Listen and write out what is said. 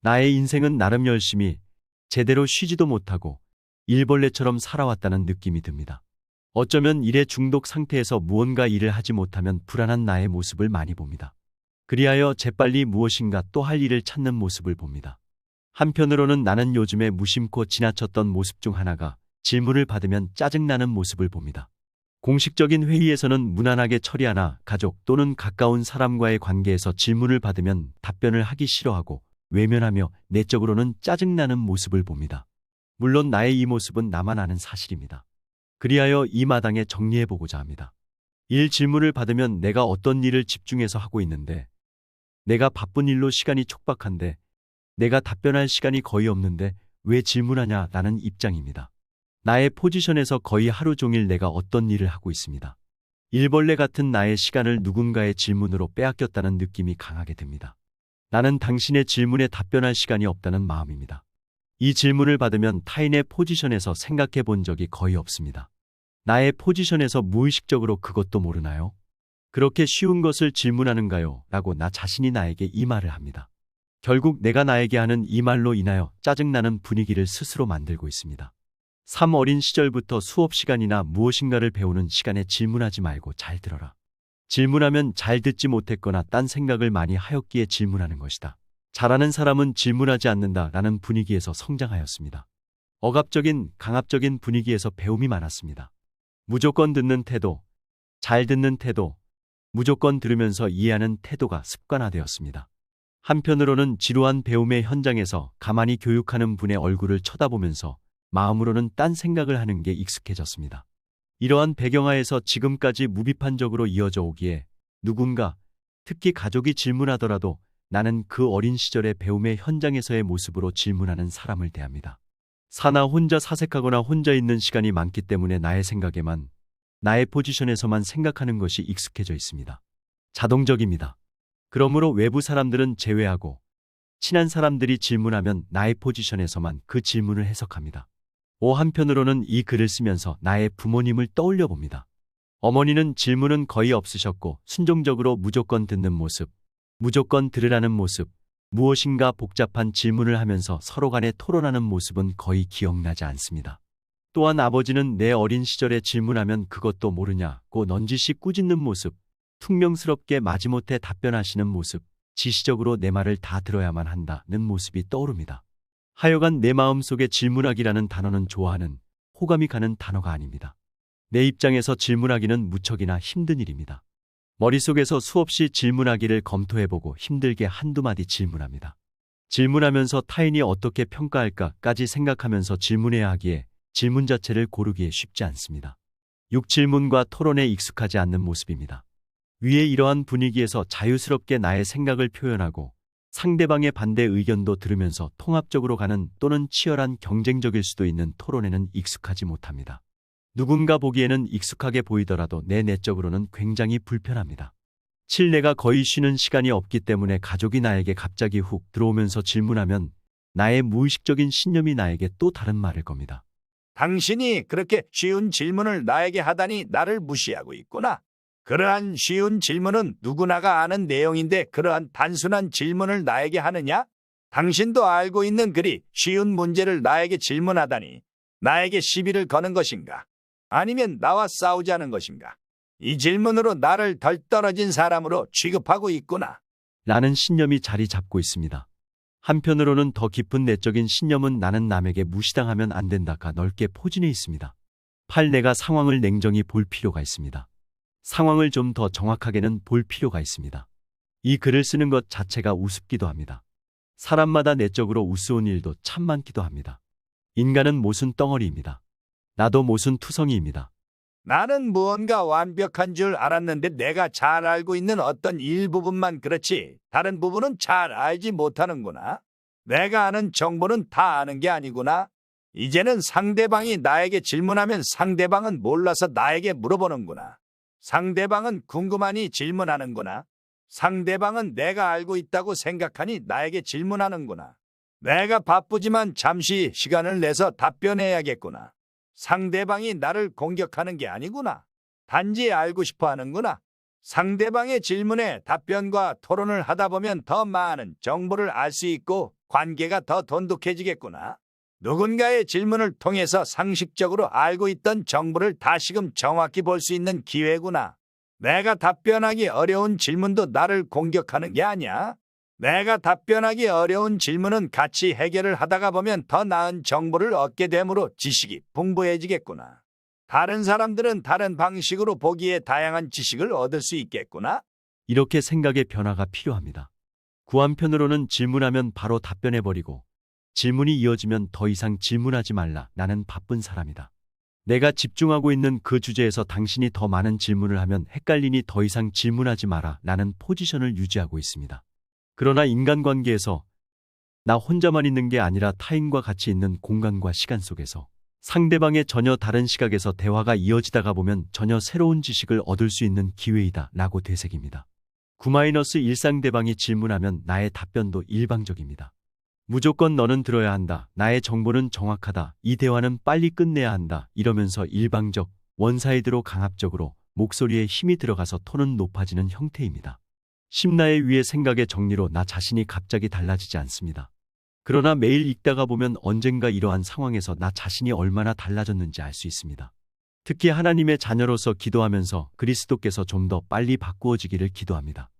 나의 인생은 나름 열심히 제대로 쉬지도 못하고 일벌레처럼 살아왔다는 느낌이 듭니다. 어쩌면 일의 중독 상태에서 무언가 일을 하지 못하면 불안한 나의 모습을 많이 봅니다. 그리하여 재빨리 무엇인가 또 할 일을 찾는 모습을 봅니다. 한편으로는 나는 요즘에 무심코 지나쳤던 모습 중 하나가 질문을 받으면 짜증나는 모습을 봅니다. 공식적인 회의에서는 무난하게 처리하나 가족 또는 가까운 사람과의 관계에서 질문을 받으면 답변을 하기 싫어하고 외면하며 내적으로는 짜증나는 모습을 봅니다. 물론 나의 이 모습은 나만 아는 사실입니다. 그리하여 이 마당에 정리해보고자 합니다. 일 질문을 받으면 내가 어떤 일을 집중해서 하고 있는데, 내가 바쁜 일로 시간이 촉박한데, 내가 답변할 시간이 거의 없는데 왜 질문하냐 라는 입장입니다. 나의 포지션에서 거의 하루 종일 내가 어떤 일을 하고 있습니다. 일벌레 같은 나의 시간을 누군가의 질문으로 빼앗겼다는 느낌이 강하게 듭니다. 나는 당신의 질문에 답변할 시간이 없다는 마음입니다. 이 질문을 받으면 타인의 포지션에서 생각해 본 적이 거의 없습니다. 나의 포지션에서 무의식적으로 그것도 모르나요? 그렇게 쉬운 것을 질문하는가요? 라고 나 자신이 나에게 이 말을 합니다. 결국 내가 나에게 하는 이 말로 인하여 짜증나는 분위기를 스스로 만들고 있습니다. 어린 시절부터 수업 시간이나 무엇인가를 배우는 시간에 질문하지 말고 잘 들어라. 질문하면 잘 듣지 못했거나 딴 생각을 많이 하였기에 질문하는 것이다. 잘하는 사람은 질문하지 않는다 라는 분위기에서 성장하였습니다. 억압적인, 강압적인 분위기에서 배움이 많았습니다. 무조건 듣는 태도, 잘 듣는 태도, 무조건 들으면서 이해하는 태도가 습관화되었습니다. 한편으로는 지루한 배움의 현장에서 가만히 교육하는 분의 얼굴을 쳐다보면서 마음으로는 딴 생각을 하는 게 익숙해졌습니다. 이러한 배경하에서 지금까지 무비판적으로 이어져 오기에 누군가, 특히 가족이 질문하더라도 나는 그 어린 시절의 배움의 현장에서의 모습으로 질문하는 사람을 대합니다. 사나 혼자 사색하거나 혼자 있는 시간이 많기 때문에 나의 생각에만, 나의 포지션에서만 생각하는 것이 익숙해져 있습니다. 자동적입니다. 그러므로 외부 사람들은 제외하고 친한 사람들이 질문하면 나의 포지션에서만 그 질문을 해석합니다. 한편으로는 이 글을 쓰면서 나의 부모님을 떠올려 봅니다. 어머니는 질문은 거의 없으셨고 순종적으로 무조건 듣는 모습, 무조건 들으라는 모습, 무엇인가 복잡한 질문을 하면서 서로 간에 토론하는 모습은 거의 기억나지 않습니다. 또한 아버지는 내 어린 시절에 질문하면 그것도 모르냐고 넌지시 꾸짖는 모습, 퉁명스럽게 마지못해 답변하시는 모습, 지시적으로 내 말을 다 들어야만 한다는 모습이 떠오릅니다. 하여간 내 마음속에 질문하기라는 단어는 좋아하는, 호감이 가는 단어가 아닙니다. 내 입장에서 질문하기는 무척이나 힘든 일입니다. 머릿속에서 수없이 질문하기를 검토해보고 힘들게 한두 마디 질문합니다. 질문하면서 타인이 어떻게 평가할까까지 생각하면서 질문해야 하기에 질문 자체를 고르기에 쉽지 않습니다. 육질문과 토론에 익숙하지 않는 모습입니다. 위에 이러한 분위기에서 자유스럽게 나의 생각을 표현하고 상대방의 반대 의견도 들으면서 통합적으로 가는 또는 치열한 경쟁적일 수도 있는 토론에는 익숙하지 못합니다. 누군가 보기에는 익숙하게 보이더라도 내 내적으로는 굉장히 불편합니다. 내가 거의 쉬는 시간이 없기 때문에 가족이 나에게 갑자기 훅 들어오면서 질문하면 나의 무의식적인 신념이 나에게 또 다른 말을 겁니다. 당신이 그렇게 쉬운 질문을 나에게 하다니 나를 무시하고 있구나. 그러한 쉬운 질문은 누구나가 아는 내용인데 그러한 단순한 질문을 나에게 하느냐? 당신도 알고 있는 그리 쉬운 문제를 나에게 질문하다니 나에게 시비를 거는 것인가? 아니면 나와 싸우자는 것인가? 이 질문으로 나를 덜 떨어진 사람으로 취급하고 있구나. 라는 신념이 자리 잡고 있습니다. 한편으로는 더 깊은 내적인 신념은 나는 남에게 무시당하면 안 된다가 넓게 포진해 있습니다. 내가 상황을 냉정히 볼 필요가 있습니다. 상황을 좀 더 정확하게는 볼 필요가 있습니다. 이 글을 쓰는 것 자체가 우습기도 합니다. 사람마다 내적으로 우스운 일도 참 많기도 합니다. 인간은 모순 덩어리입니다. 나도 모순 투성이입니다. 나는 무언가 완벽한 줄 알았는데 내가 잘 알고 있는 어떤 일부분만 그렇지 다른 부분은 잘 알지 못하는구나. 내가 아는 정보는 다 아는 게 아니구나. 이제는 상대방이 나에게 질문하면 상대방은 몰라서 나에게 물어보는구나. 상대방은 궁금하니 질문하는구나. 상대방은 내가 알고 있다고 생각하니 나에게 질문하는구나. 내가 바쁘지만 잠시 시간을 내서 답변해야겠구나. 상대방이 나를 공격하는 게 아니구나. 단지 알고 싶어 하는구나. 상대방의 질문에 답변과 토론을 하다 보면 더 많은 정보를 알 수 있고 관계가 더 돈독해지겠구나. 누군가의 질문을 통해서 상식적으로 알고 있던 정보를 다시금 정확히 볼 수 있는 기회구나. 내가 답변하기 어려운 질문도 나를 공격하는 게 아니야. 내가 답변하기 어려운 질문은 같이 해결을 하다가 보면 더 나은 정보를 얻게 되므로 지식이 풍부해지겠구나. 다른 사람들은 다른 방식으로 보기에 다양한 지식을 얻을 수 있겠구나. 이렇게 생각의 변화가 필요합니다. 구 한편으로는 질문하면 바로 답변해버리고 질문이 이어지면 더 이상 질문하지 말라. 나는 바쁜 사람이다. 내가 집중하고 있는 그 주제에서 당신이 더 많은 질문을 하면 헷갈리니 더 이상 질문하지 마라. 라는 포지션을 유지하고 있습니다. 그러나 인간관계에서 나 혼자만 있는 게 아니라 타인과 같이 있는 공간과 시간 속에서 상대방의 전혀 다른 시각에서 대화가 이어지다가 보면 전혀 새로운 지식을 얻을 수 있는 기회이다 라고 되새깁니다. 9-1 상대방이 질문하면 나의 답변도 일방적입니다. 무조건 너는 들어야 한다. 나의 정보는 정확하다. 이 대화는 빨리 끝내야 한다. 이러면서 일방적, 원사이드로 강압적으로 목소리에 힘이 들어가서 톤은 높아지는 형태입니다. 심나의 위의 생각의 정리로 나 자신이 갑자기 달라지지 않습니다. 그러나 매일 읽다가 보면 언젠가 이러한 상황에서 나 자신이 얼마나 달라졌는지 알 수 있습니다. 특히 하나님의 자녀로서 기도하면서 그리스도께서 좀 더 빨리 바꾸어지기를 기도합니다.